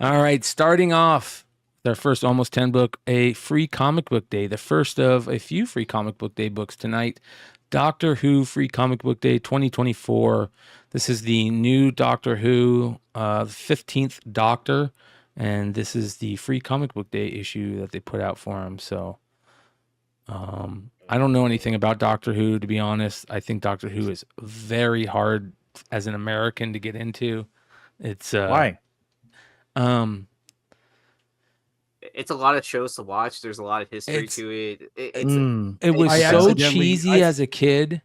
All right, starting off their first almost 10 book, a free comic book day, the first of a few free comic book day books tonight. Doctor Who Free Comic Book Day 2024. This is the new Doctor Who, 15th Doctor, and this is the free comic book day issue that they put out for him. So I don't know anything about Doctor Who, to be honest. I think Doctor Who is very hard as an American to get into. It's Why? It's a lot of shows to watch. There's a lot of history to it. It was I so accidentally- cheesy as a kid.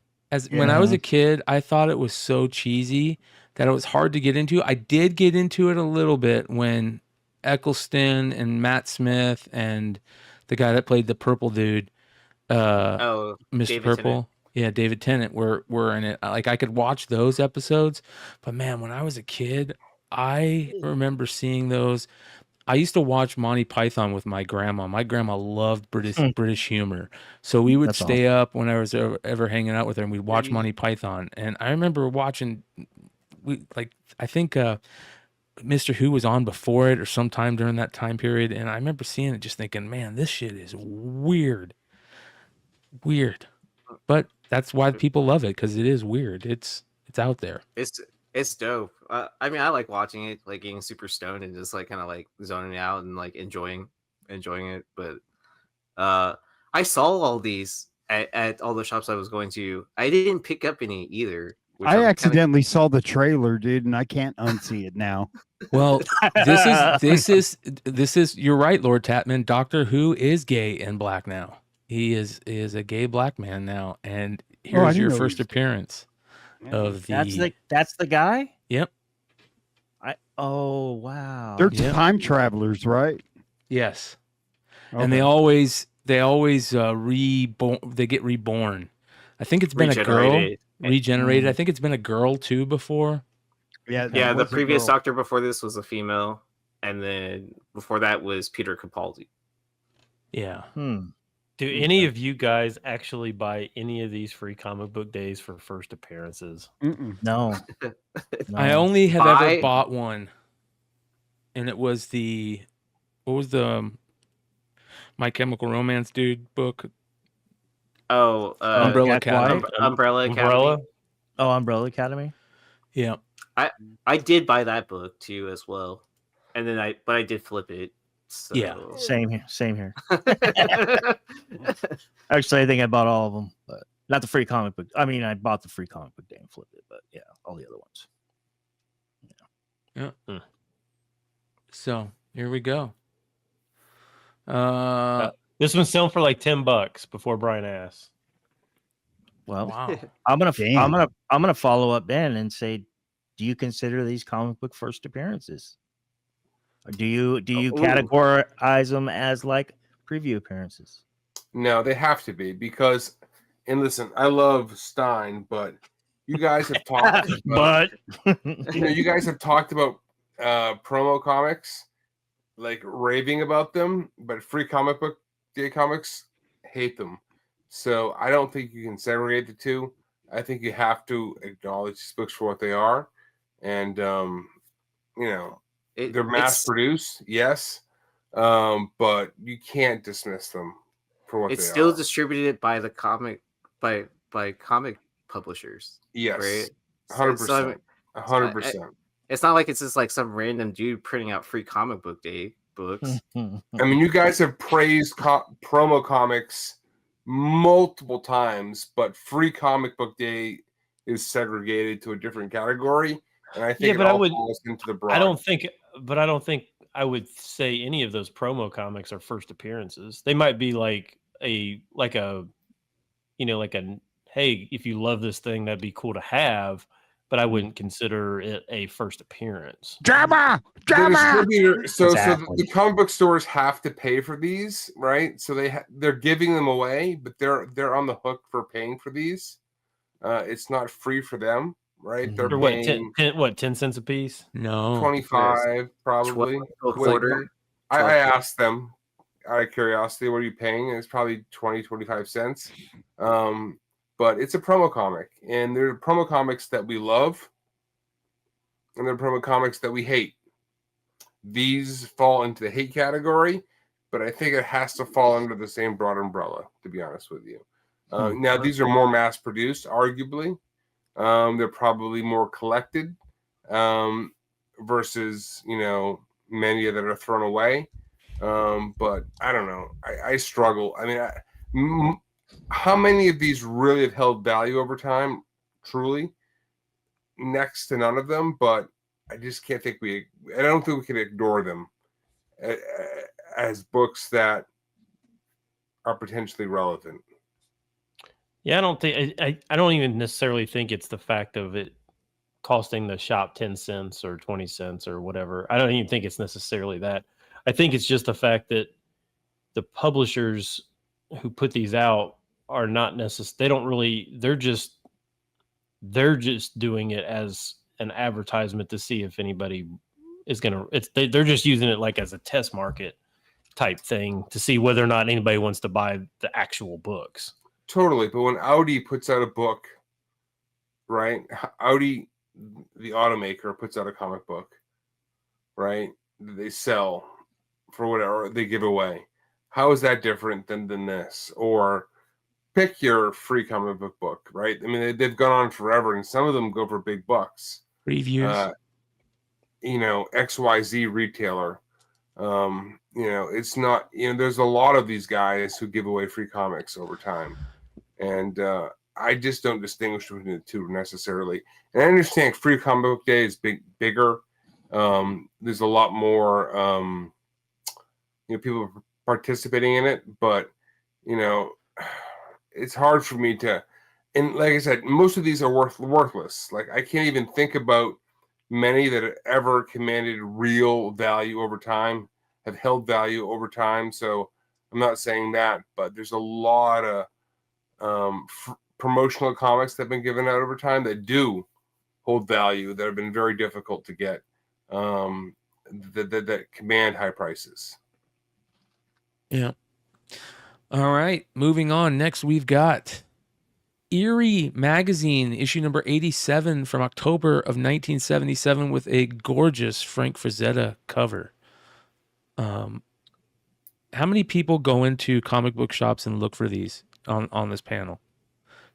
When I was Yeah. a kid, I thought it was so cheesy that it was hard to get into. I did get into it a little bit when Eccleston and Matt Smith and the guy that played the purple dude, Mr. David Purple. Tennant. Yeah, David Tennant were in it. Like I could watch those episodes, but man, when I was a kid, I remember seeing those. I used to watch Monty Python with my grandma. My grandma loved British humor, so we would That's stay up when I was ever hanging out with her, and we'd watch Monty Python. And I remember watching, I think Mr. Who was on before it or sometime during that time period, and I remember seeing it, just thinking, man, this shit is weird. But that's why people love it, because it is weird. It's out there. It's dope. I mean, I like watching it, like getting super stoned and just like kind of like zoning out and like enjoying it. But I saw all these at all the shops I was going to. I didn't pick up any either. which I I'm accidentally saw the trailer, dude, and I can't unsee it now. Well, this is you're right, Lord Tatman. Doctor Who is gay and black now. He is a gay black man now, and here's didn't your know first he was gay. appearance of the. That's the guy. Yep. Oh wow. They're Yeah. time travelers, right? Yes. Okay. And they always reborn. They get reborn. I think it's been a girl regenerated. I think it's been a girl too before. Yeah, Yeah, that the was a previous girl. doctor before this was a female, and then before that was Peter Capaldi. Yeah. Do any of you guys actually buy any of these free comic book days for first appearances? Mm-mm. No. I only have ever Buy- bought one, and it was what was the My Chemical Romance dude book? Oh, Umbrella Jack Academy. White? Umbrella Academy. Umbrella? Oh, Umbrella Academy. Yeah. I did buy that book too as well, and then I did flip it. So. Yeah. Same here. Actually, I think I bought all of them, but not the free comic book. I mean, I bought the free comic book day and flipped it, but yeah, all the other ones. Yeah. So here we go. This one's selling for like $10 before Bryan asks. Well, Wow. I'm Damn. gonna follow up Ben and say, do you consider these comic book first appearances? Or do you categorize them as like preview appearances? No, they have to be because, and listen, I love Stein, but you guys have talked. But You guys have talked about promo comics, like raving about them, but free comic book day comics hate them. So I don't think you can segregate the two. I think you have to acknowledge these books for what they are, and they're mass produced, yes, but you can't dismiss them for what It's they still are. distributed by the comic by comic publishers. Yes, right. 100%, 100%. It's not like it's just like some random dude printing out free comic book day books. I mean, you guys have praised promo comics multiple times, but free comic book day is segregated to a different category, and I think but it all falls into the broad. I don't think I would say any of those promo comics are first appearances. They might be like a hey, if you love this thing, that'd be cool to have, but I wouldn't consider it a first appearance. Drama. The distributor, so Exactly. the comic book stores have to pay for these, right? So they're giving them away, but they're on the hook for paying for these. It's not free for them, right? They're Or what, paying 10 cents a piece? No. 25 probably. a quarter. I asked them out of curiosity, what are you paying? And it's probably 25 cents. But it's a promo comic, and there are promo comics that we love, and there are promo comics that we hate. these fall into the hate category, but I think it has to fall under the same broad umbrella, to be honest with you. Now, these are more mass produced, arguably. They're probably more collected versus, many that are thrown away. But I don't know. I struggle. I mean, how many of these really have held value over time? Truly, next to none of them. But I just can't think I don't think we can ignore them as books that are potentially relevant. Yeah, I don't think I don't even necessarily think it's the fact of it costing the shop 10 cents or 20 cents or whatever. I don't even think it's necessarily that. I think it's just the fact that the publishers who put these out are not necessarily, they don't really, they're just doing it as an advertisement to see if anybody is going to, they're just using it like as a test market type thing to see whether or not anybody wants to buy the actual books. Totally. But when Audi puts out a book, right? Audi, the automaker, puts out a comic book, right? They sell for whatever they give away. How is that different than this? Or pick your free comic book, right? I mean, they've gone on forever, and some of them go for big bucks. Previews. XYZ retailer. It's not, there's a lot of these guys who give away free comics over time. And I just don't distinguish between the two necessarily. And I understand Free Comic Book Day is bigger. There's a lot more, people participating in it, but it's hard for me to. And like I said, most of these are worthless. Like I can't even think about many that have ever commanded real value over time, have held value over time. So I'm not saying that, but there's a lot of promotional comics that have been given out over time that do hold value, that have been very difficult to get, that command high prices. Yeah. All right. Moving on. Next, we've got Eerie magazine, issue number 87 from October of 1977 with a gorgeous Frank Frazetta cover. How many people go into comic book shops and look for these on this panel?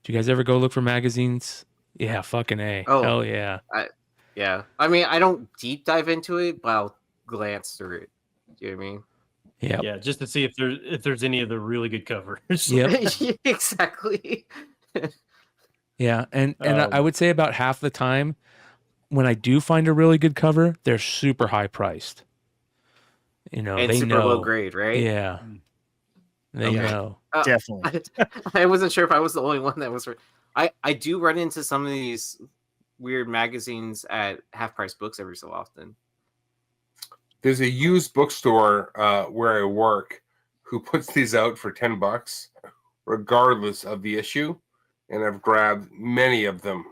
Do you guys ever go look for magazines? Yeah, fucking A. Oh, hell yeah. Yeah. I mean, I don't deep dive into it, but I'll glance through it. Do you know what I mean? Yeah, just to see if there's any of the really good covers. Yep. Exactly. Yeah, and I would say about half the time when I do find a really good cover, they're super high priced. And they super know. low grade, right? Yeah. They know. Definitely. I wasn't sure if I was the only one that was. I do run into some of these weird magazines at half price books every so often. There's a used bookstore where I work who puts these out for $10, regardless of the issue. And I've grabbed many of them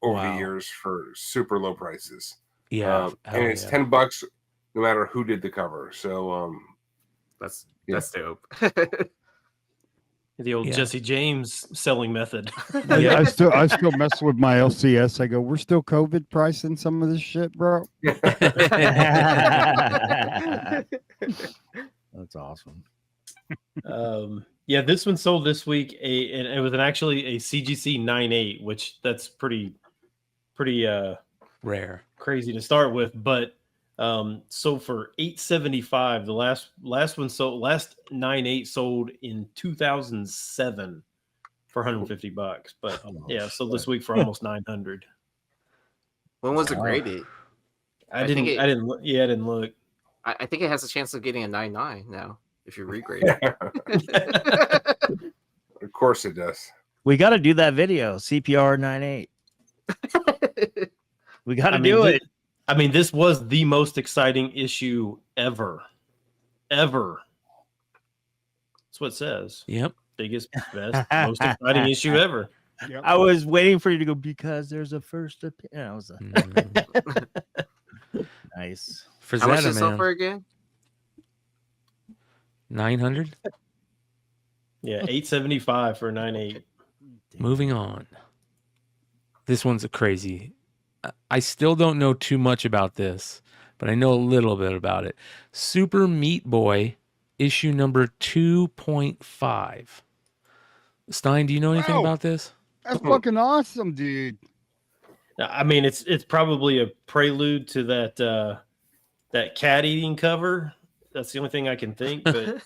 over the years for super low prices. Yeah. And it's $10 no matter who did the cover. So that's dope. The old Jesse James selling method. I still mess with my LCS. I go, we're still COVID pricing some of this shit, bro. That's awesome. This one sold this week. And it was actually a CGC 9.8, which that's pretty rare, crazy to start with. But so for $875, the last one sold, last 9.8 sold in 2007 for $150. But so this week for almost 900. When was it graded? I didn't look. I think it has a chance of getting a 9.9 now if you regrade it. Of course it does. We got to do that video, CPR 9.8. We got to do it. I mean, this was the most exciting issue ever. That's what it says. Yep. Biggest, best, most exciting issue ever. Yep. I was waiting for you to go because there's a first opinion. Nice. How much is it for again? 900. Yeah, $875 for 9.8. Moving on. This one's a crazy. I still don't know too much about this, but I know a little bit about it. Super Meat Boy, issue number 2.5. Stein, do you know anything Wow. about this? That's fucking awesome, dude. I mean, it's probably a prelude to that cat eating cover. That's the only thing I can think, but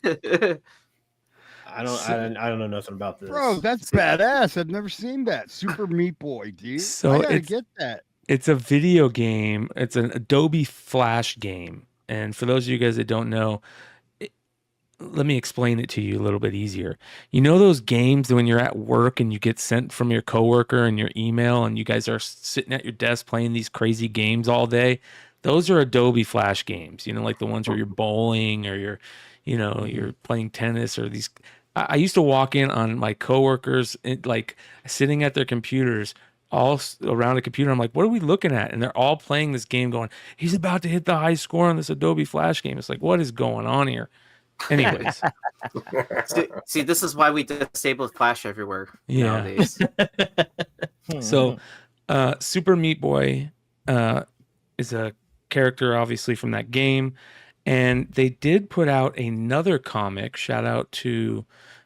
I don't know nothing about this. Bro, that's badass. I've never seen that. Super Meat Boy, dude. So I gotta it's- get that. It's a video game. It's an Adobe Flash game. And for those of you guys that don't know, let me explain it to you a little bit easier. You know those games when you're at work and you get sent from your coworker and your email and you guys are sitting at your desk playing these crazy games all day? Those are Adobe Flash games, like the ones where you're bowling or you're playing tennis or these. I used to walk in on my coworkers like sitting at their computers all around a computer. I'm like, what are we looking at? And they're all playing this game going, he's about to hit the high score on this Adobe Flash game. It's like, what is going on here? Anyways. see, this is why we disable Flash everywhere nowadays. So Super Meat Boy is a character obviously from that game, and they did put out another comic. Shout out to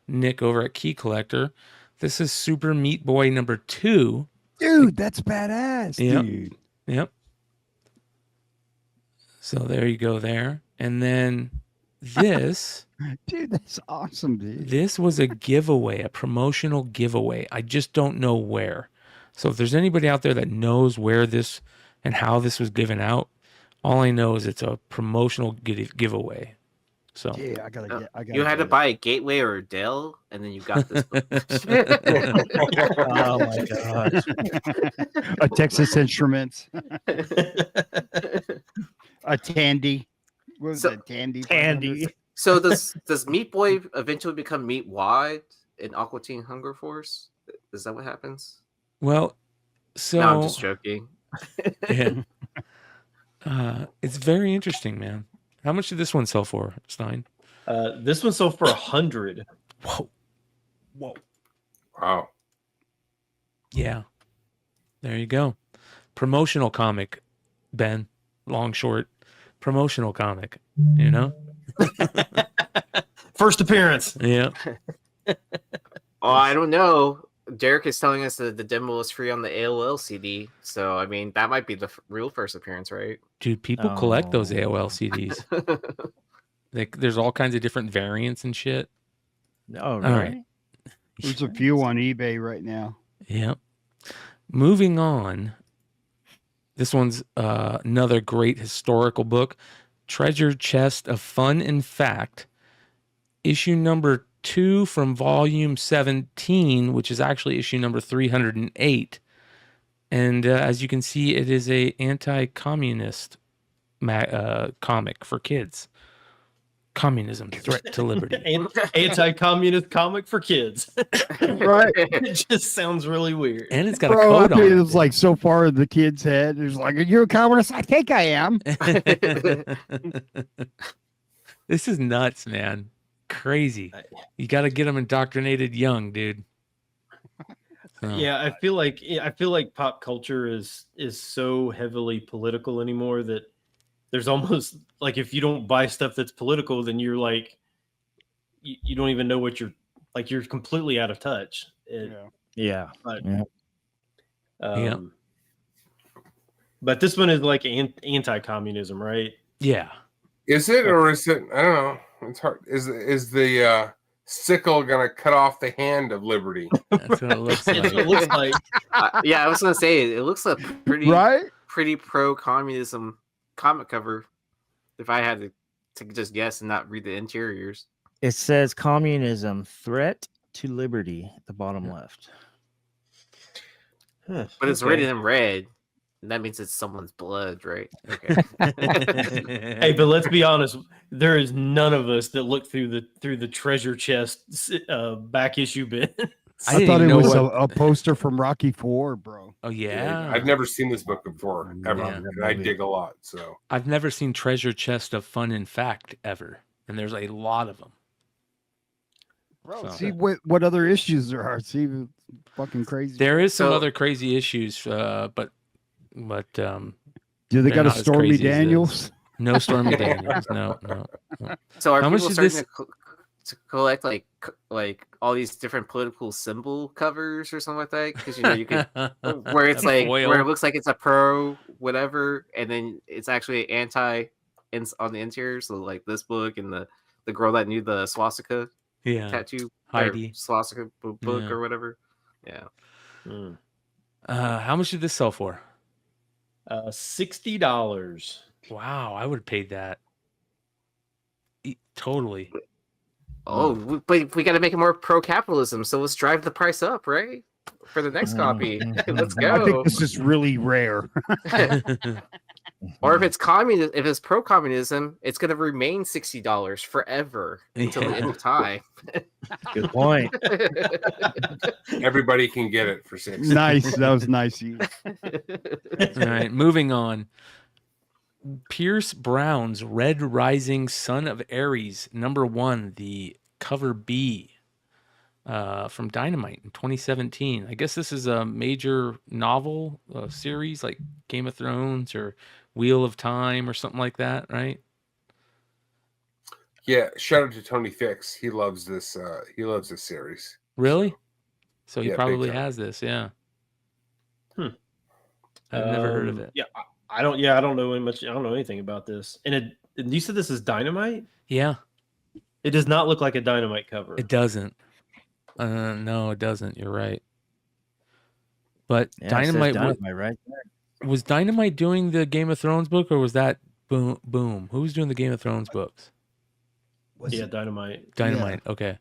Nick over at Key Collector. This is Super Meat Boy number 2. Dude, that's badass, Yep. dude. Yep. So there you go there. And then this Dude, that's awesome, dude. This was a giveaway, a promotional giveaway. I just don't know where. So if there's anybody out there that knows where this and how this was given out, all I know is it's a promotional giveaway. So Yeah, I gotta You had to buy a Gateway or a Dell, and then you got this book. Oh my god. a Texas Instruments, a Tandy. What was So- that? Tandy. Tandy. So does Meat Boy eventually become Meat Wad in Aqua Teen Hunger Force? Is that what happens? well, so No, I'm just joking. yeah. It's very interesting, man. How much did this one sell for, Stein? This one sold for 100. Whoa. Wow. Yeah. There you go. Promotional comic, Ben. Long, short. Promotional comic, First appearance. Yeah. Oh, I don't know. Derek is telling us that the demo was free on the AOL CD, so I mean that might be the real first appearance, right? Dude, people collect those Oh. AOL CDs. There's all kinds of different variants and shit. Oh, All really? right. There's a few on eBay right now. Yep. Moving on. This one's another great historical book, Treasure Chest of Fun and Fact, issue number 2 from volume 17, which is actually issue number 308. And as you can see, it is a anti-communist comic for kids. Communism, threat to liberty. Anti-communist comic for kids. Right. It just sounds really weird. And it's got a Bro, code on it it. was like so far in the kid's head. It was like, are you a communist? I think I am. This is nuts, man. Crazy. You got to get them indoctrinated young, dude. So, Yeah, I feel like pop culture is so heavily political anymore that there's almost like if you don't buy stuff that's political, then you're like you don't even know what you're completely out of touch. Yeah. But, Yeah. But this one is like anti-communism, right? yeah. Is it or is it? I don't know. It's hard. Is the sickle gonna cut off the hand of liberty? That's what it looks That's what it like. looks like. Yeah, I was gonna say it looks like pretty Right? pro-communism comic cover. If I had to just guess and not read the interiors, It says communism, threat to liberty at the bottom left. Huh, but it's okay. written in red, and that means it's someone's blood, right? Okay. Hey, but let's be honest. There is none of us that look through the treasure chest back issue bin. I I didn't thought it even know was what- a poster from Rocky IV, bro. Oh yeah. I've never seen this book before ever, Yeah. and I dig a lot. So I've never seen Treasure Chest of Fun and Fact ever, and there's a lot of them. Bro, So- see what other issues there are. See, it's fucking crazy. There is some So- other crazy issues, but Do they they're got a not as Stormy crazy as this. Daniels? No Stormy Daniels. No. So are How much people is starting this? to collect like all these different political symbol covers or something like that? Because you could where it's A like foil. where it looks like it's a pro whatever, and then it's actually anti on the interior. So like this book and the girl that knew the swastika Yeah. tattoo, Heidi. or swastika book Yeah. or whatever. Yeah. How much did this sell for? $60. Wow, I would have paid that. Totally. Oh, but we got to make it more pro capitalism. So let's drive the price up, right? For the next copy. Let's go. I think this is really rare. Or if it's communism, if it's pro communism, it's going to remain $60 forever until the end of time. Good point. Everybody can get it for $6. Nice. That was nice. You. All right, moving on. Pierce Brown's Red Rising, Son of Ares, #1, the cover B, from Dynamite in 2017. I guess this is a major novel series like Game of Thrones or Wheel of Time or something like that, right? Yeah, shout out to Tony Fix. He loves this. He loves this series. Really? So he Yeah, big probably time. has this, yeah. I've never heard of it. Yeah, I don't know much. I don't know anything about this. And you said this is Dynamite? Yeah, It does not look like a Dynamite cover. it doesn't. No, it doesn't. You're right. But Yeah, it says Dynamite, Dynamite right there. was Dynamite doing the Game of Thrones book, or was that Boom? Who was doing the Game of Thrones books? Yeah, Dynamite. Dynamite. Okay.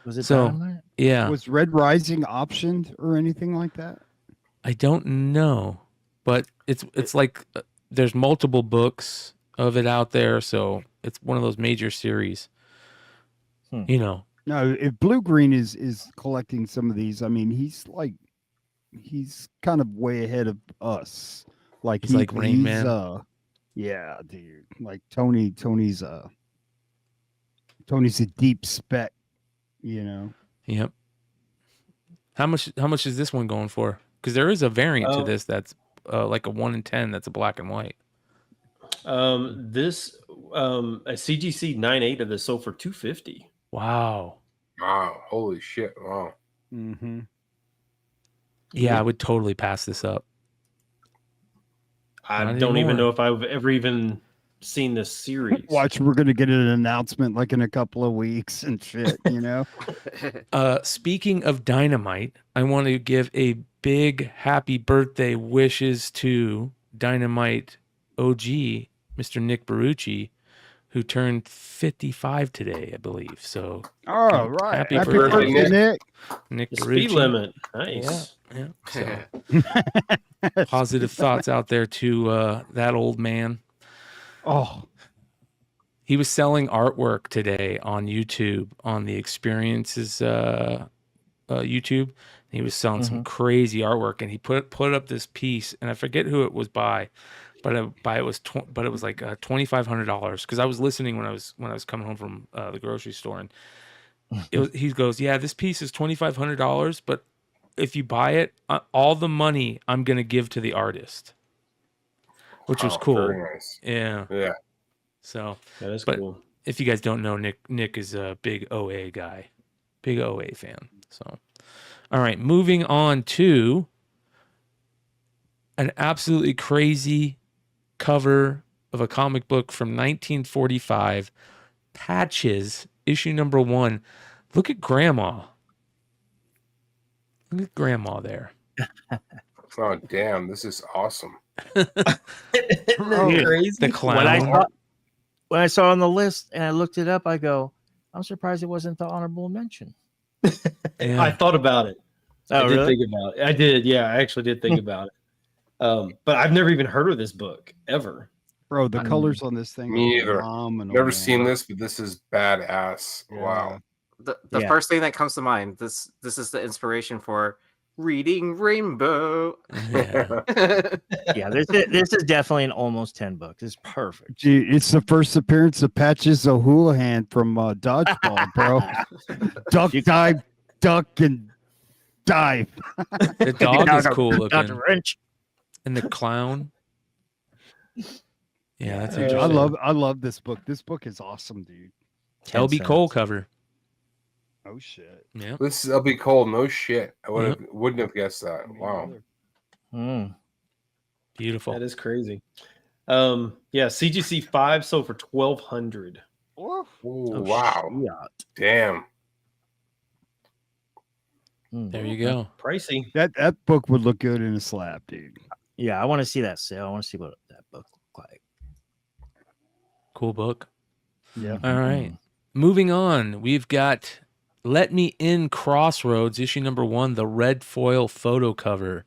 Was it So- Dynamite? Yeah. Was Red Rising optioned or anything like that? I don't know, but it's like there's multiple books of it out there, so it's one of those major series. You know. No, if Blue Green is collecting some of these, I mean, he's kind of way ahead of us. Like He's like Rain Man. Yeah, dude. Like Tony's a deep spec, you know. Yep. How much is this one going for? Because there is a variant to this that's like a 1 in 10 that's a black and white. This a CGC 9.8 of this sold for $250. Wow. Wow! Holy shit! Wow. Mm-hmm. Yeah, I would totally pass this up. I Not don't even anymore. know if I've ever even seen this series. Watch, we're gonna get an announcement like in a couple of weeks and shit, you know. Speaking of Dynamite, I want to give a big happy birthday wishes to Dynamite OG, Mr. Nick Barucci, who turned 55 today, I believe. So All right. Happy Happy birthday, birthday, Nick. Nick The Barucci. speed limit. Nice. Yeah. So positive thoughts out there to that old man. Oh, He was selling artwork today on YouTube, on the Experiences YouTube. He was selling some crazy artwork, and he put up this piece, and I forget who it was by, but it was like $2,500. Because I was listening when I was coming home from the grocery store, and he goes, "Yeah, this piece is $2,500, but if you buy it, all the money I'm gonna give to the artist," which was Wow, cool. Very nice. Yeah. Yeah. So. That is But- cool. If you guys don't know, Nick is a big OA guy, big OA fan. So, all right, moving on to an absolutely crazy cover of a comic book from 1945, Patches, issue #1. Look at Grandma. Look at Grandma there. Oh damn! This is awesome. Crazy. The clown. When I saw it on the list and I looked it up, I go, I'm surprised it wasn't the honorable mention. Yeah. I thought about it. Oh, I did really? think about it. I did. Yeah, I actually did think about it. But I've never even heard of this book ever. bro, the colors on this thing. Me are either. phenomenal, Never man. seen this, but this is badass. Yeah. Wow. The Yeah. first thing that comes to mind, this is the inspiration for Reading Rainbow. Yeah. Yeah, this is definitely an almost 10 book. It's perfect. Gee, it's the first appearance of Patches O'Houlihan from Dodgeball, bro. Duck and dive. The dog is cool Dr. looking. Wrench. And the clown. Yeah, that's Yeah. interesting. I love this book. This book is awesome, dude. 10 LB Cole cents. cover. Oh shit. Yeah. This is LB Cole. No shit. I wouldn't have guessed that. Wow. Mm. Beautiful. That is crazy. Yeah, CGC 5 sold for $1,200. Ooh, Oh, wow. shit. Damn. There you go. Pricey. That book would look good in a slab, dude. Yeah, I want to see that sale. I want to see what that book looked like. Cool book. Yeah. All right. Moving on, we've got Let Me In Crossroads, issue number 1, the red foil photo cover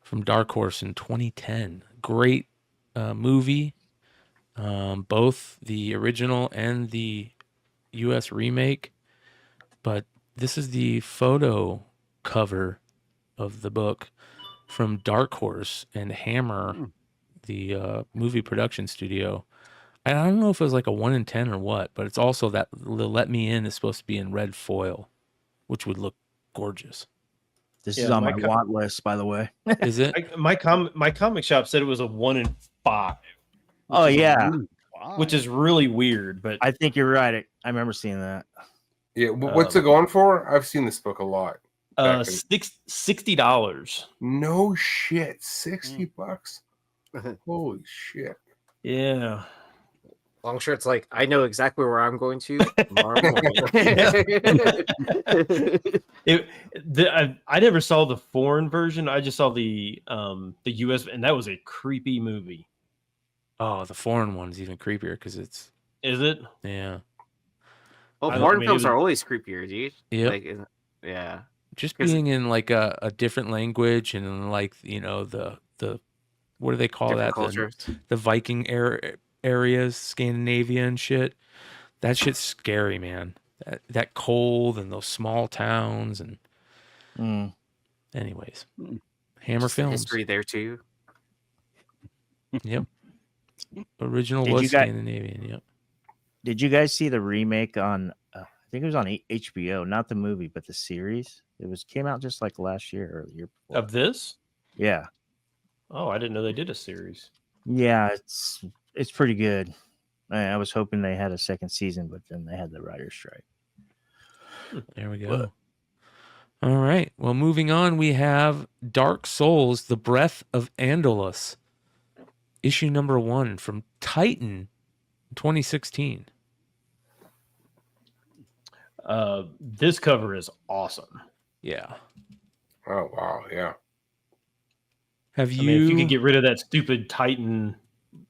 from Dark Horse in 2010. Great movie. Both the original and the US remake. But this is the photo cover of the book from Dark Horse and Hammer, the movie production studio. I don't know if it was like a 1 in 10 or what, but it's also that the Let Me In is supposed to be in red foil, which would look gorgeous. This Yeah, is on my my co- want list, by the way. Is it? My comic shop said it was a 1 in 5. Oh, yeah. Which is really weird, but I think you're right. I remember seeing that. Yeah. What's it going for? I've seen this book a lot. $60. No shit. $60. Holy shit. Yeah. Long shirt's like, I know exactly where I'm going to tomorrow morning. I never saw the foreign version. I just saw the US, and that was a creepy movie. Oh, the foreign one's even creepier because it's, Is it? yeah. Well, I foreign mean, films it was- are always creepier, dude. Yep. Like, yeah. Just 'Cause- being in like a different language and like, you know, the what do they call Different that? cultures. The Viking areas, Scandinavia and shit. That shit's scary, man. That cold and those small towns and anyways. Hammer Just the Films. history there too. Yep. Original Did was you guys- Scandinavian, yep. Did you guys see the remake on? I think it was on HBO, not the movie, but the series. It came out just like last year or the year before. Of this? Yeah, Oh, I didn't know they did a series. yeah, it's pretty good. I was hoping they had a second season, but then they had the writer's strike. There we go. All right. Well, moving on, we have Dark Souls, The Breath of Andalus, issue number 1 from Titan 2016. This cover is awesome. Yeah. Oh wow. Yeah. Have I you, mean, if you could get rid of that stupid Titan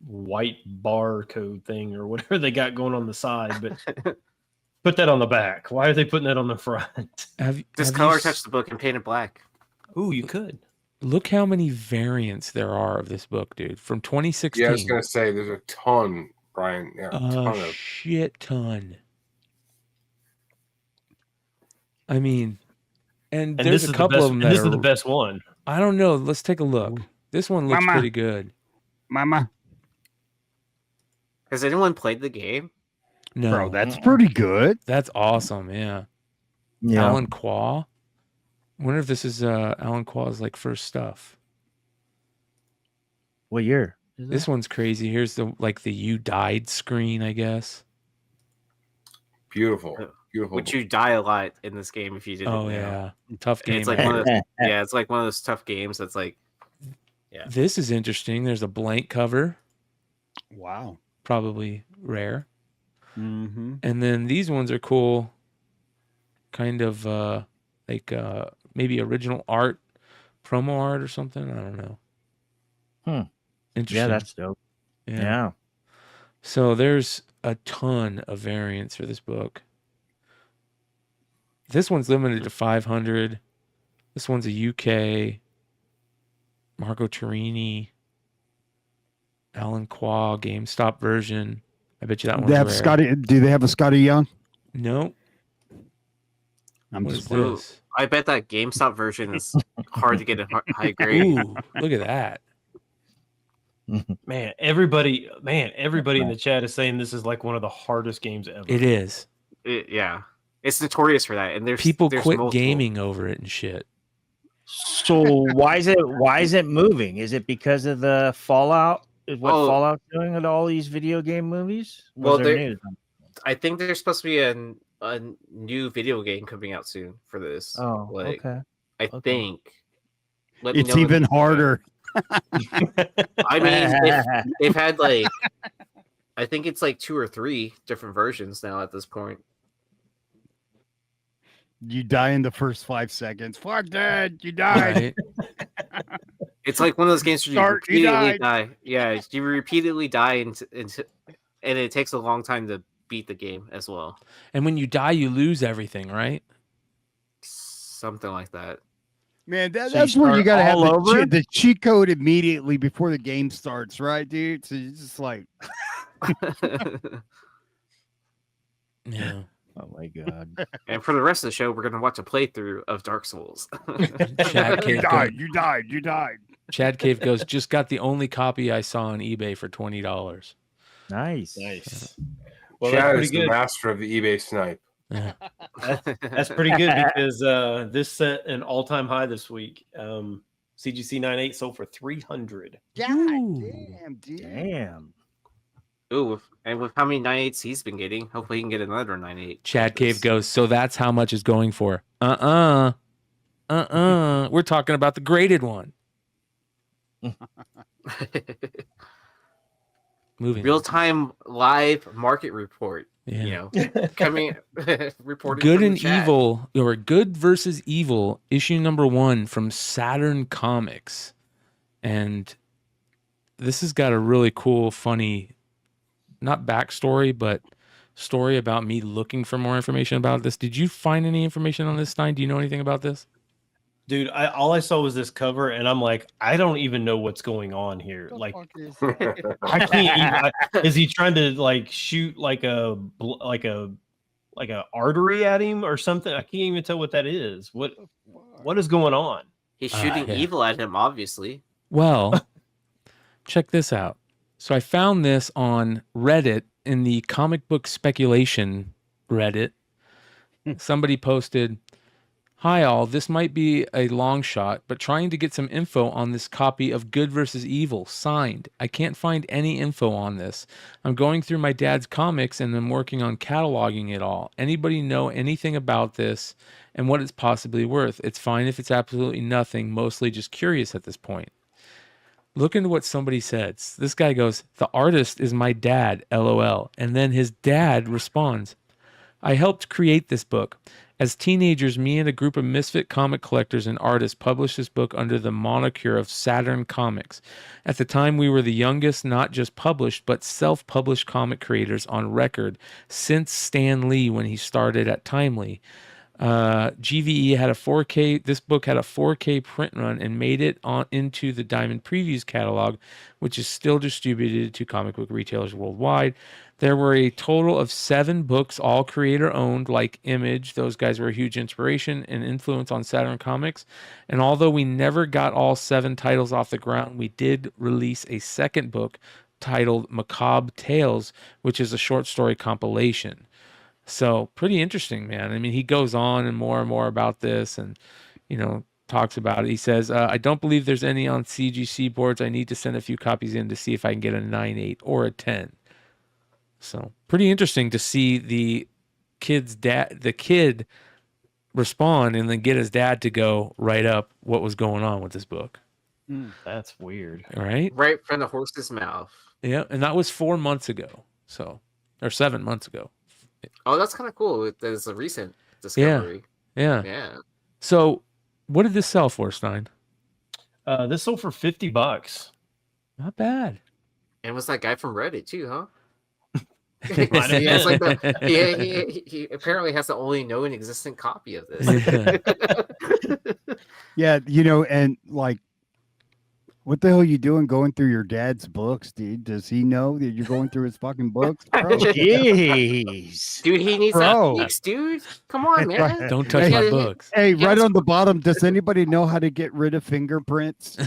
white barcode thing or whatever they got going on the side, but put that on the back. Why are they putting that on the front? Just color touch the book and paint it black. Ooh, you could. Look how many variants there are of this book, dude. From 2016. Yeah, I was gonna say there's a ton, Brian. Yeah, a ton A of. shit ton. I mean, and And there's this a is couple the best, of them and that this are, is the best one. I don't know. Let's take a look. This one looks Mama. pretty good. Mama. Has anyone played the game? No, Bro, that's pretty good. that's awesome. Yeah. Yeah, Alan Qua. I wonder if this is Alan Qua's like first stuff. what year? This one's crazy. Here's the "You Died" screen, I guess. Beautiful, beautiful. Would you die a lot in this game if you didn't? Oh know? yeah, tough And game. it's like one of those, yeah, it's like one of those tough games that's like, yeah. This is interesting. There's a blank cover, Wow. probably rare, Mm-hmm. and then these ones are cool. Kind of maybe original art, promo art or something. I don't know. Interesting. Yeah, that's dope. Yeah. So there's a ton of variants for this book. This one's limited to 500. This one's a UK. Marco Turini. Alan Qua GameStop version. I bet you that one's They have rare. Scotty. Do they have a Scotty Young? No. I'm What just is Ooh, this? I bet that GameStop version is hard to get a high grade. Ooh, look at that. Man, everybody in the chat is saying this is like one of the hardest games ever. It is. Yeah, it's notorious for that. And there's People there's quit multiple. gaming over it and shit. So why is it moving? Is it because of the Fallout is what Oh. Fallout's doing with all these video game movies? Well, there they're- news? I think there's supposed to be a new video game coming out soon for this. Oh, like, okay. I Okay. think. Let me It's know if even you- harder. I mean, they've had like, I think it's like 2 or 3 different versions now at this point. You die in the first 5 seconds. Fuck that. You died. Right? It's like one of those games where you Start, you repeatedly died. die. Yeah, you repeatedly die into, and it takes a long time to beat the game as well. And when you die, you lose everything, right? Something like that. Man, So you that's where you start gotta have all over? the cheat code immediately before the game starts, right, dude? So you're just like, Yeah. Oh my god. And for the rest of the show, we're gonna watch a playthrough of Dark Souls. Chad you Cave, died, you died, you died. Chad Cave goes, just got the only copy I saw on eBay for $20. Nice. Nice. Well, that's Chad pretty is the good. master of the eBay snipe. Yeah. That's pretty good because this set an all-time high this week. CGC 98 sold for $300. God Ooh. damn, dude. Damn. Ooh, and with how many 9/8s he's been getting, hopefully he can get another 9/8. Chad Cave goes, so that's how much it's going for. We're talking about the graded one. Moving. Real time live market report. Yeah. You know, coming reporting. Good from and the chat. Evil, or Good versus Evil, issue number 1 from Saturn Comics. And this has got a really cool, funny, not backstory, but story about me looking for more information about this. Did you find any information on this, Stein? Do you know anything about this? Dude, all I saw was this cover, and I'm like, I don't even know what's going on here. Like, I can't even. Is he trying to like shoot like a artery at him or something? I can't even tell what that is. What is going on? He's shooting Yeah. evil at him, obviously. Well, check this out. So I found this on Reddit in the comic book speculation Reddit. Somebody posted, "Hi all, this might be a long shot, but trying to get some info on this copy of Good versus Evil, signed. I can't find any info on this. I'm going through my dad's comics and I'm working on cataloging it all. Anybody know anything about this and what it's possibly worth? It's fine if it's absolutely nothing, mostly just curious at this point." Look into what somebody says. This guy goes, "The artist is my dad, LOL." And then his dad responds, "I helped create this book. As teenagers, me and a group of misfit comic collectors and artists published this book under the moniker of Saturn Comics. At the time, we were the youngest, not just published, but self-published comic creators on record since Stan Lee when he started at Timely. GVE had a 4K. This book had a 4K print run and made it into the Diamond Previews catalog, which is still distributed to comic book retailers worldwide. There were a total of 7 books, all creator owned, like Image. Those guys were a huge inspiration and influence on Saturn Comics. And although we never got all 7 titles off the ground, we did release a second book titled Macabre Tales, which is a short story compilation." So pretty interesting, man. I mean, he goes on and more about this and, talks about it. He says, "I don't believe there's any on CGC boards. I need to send a few copies in to see if I can get a 9/8 or a 10. So pretty interesting to see the kid respond and then get his dad to go write up what was going on with this book. That's weird. All right. Right from the horse's mouth. Yeah. And that was 4 months ago. Or 7 months ago. Oh, that's kind of cool. There's a recent discovery. Yeah. Yeah. So what did this sell for, Stein? This sold for $50. Not bad. And it was that guy from Reddit too, huh? Might have He has like been. he apparently has the only known existent copy of this. Yeah, and like, what the hell are you doing going through your dad's books, dude? Does he know that you're going through his fucking books, bro? Jeez. Dude, he needs Bro. that fix, dude. Come on, man. Don't touch my Yeah. books. Hey, Yeah, right it's- on the bottom, does anybody know how to get rid of fingerprints?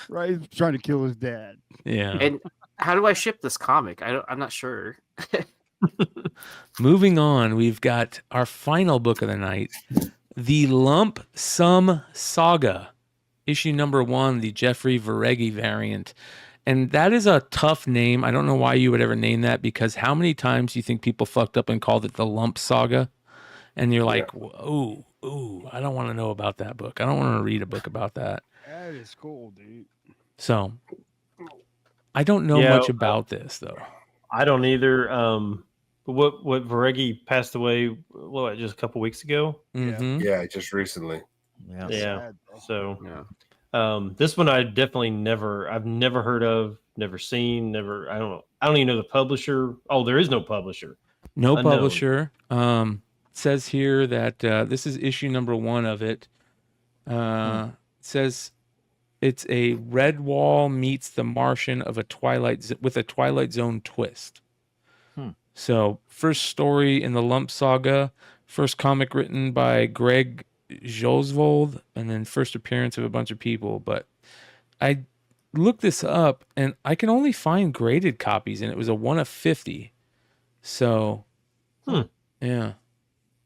Right? He's trying to kill his dad. Yeah. And how do I ship this comic? I'm not sure. Moving on, we've got our final book of the night, the Lump Saga. issue number 1, the Jeffrey Veregi variant. And that is a tough name. I don't know why you would ever name that, because how many times do you think people fucked up and called it the Lump Saga? And you're like, ooh, I don't want to know about that book. I don't want to read a book about that. That is cool, dude. So I don't know much about this, though. I don't either. What Veregi passed away, just a couple weeks ago? Mm-hmm. Yeah, just recently. Yeah. Sad, bro. So Yeah. this one I definitely I've never heard of, never seen, I don't even know the publisher. Oh, there is no publisher. No Unknown. publisher. It says here that this is issue number 1 of it. It says it's a Redwall meets The Martian with a Twilight Zone twist. So first story in the Lump Saga, first comic written by Greg Josvold, and then first appearance of a bunch of people. But I looked this up, and I can only find graded copies, and it was a 1 of 50. So, yeah.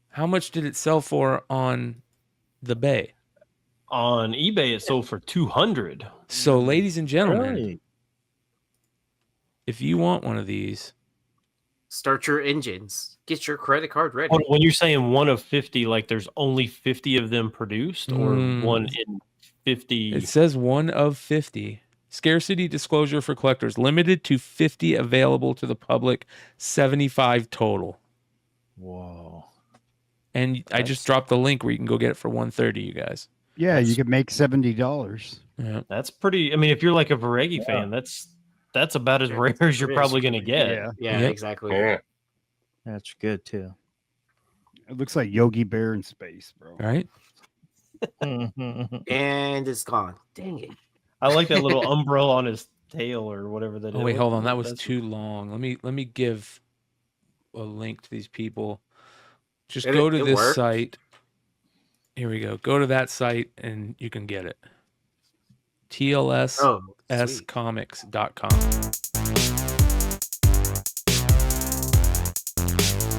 How much did it sell for on the Bay? On eBay, it sold for $200. So, ladies and gentlemen, Really? if you want one of these, Start your engines. Get your credit card ready. When you're saying 1 of 50, like there's only 50 of them produced, or 1 in 50? it says 1 of 50. Scarcity disclosure for collectors, limited to 50 available to the public, 75 total. Whoa. And I just dropped the link where you can go get it for $130, you guys. Yeah, you could make $70. Yeah. That's pretty. I mean, if you're like a Veregi fan, that's about as rare as you're probably going to get. Yeah, Yep. exactly. Yeah. That's good too. It looks like Yogi Bear in space, bro. Right? And it's gone. Dang it. I like that little umbrella on his tail or whatever that is. Oh wait, hold on. That was That's- too long. Let me give a link to these people. Just It- go to it this worked. site. Here we go. Go to that site and you can get it. TLScomics.com.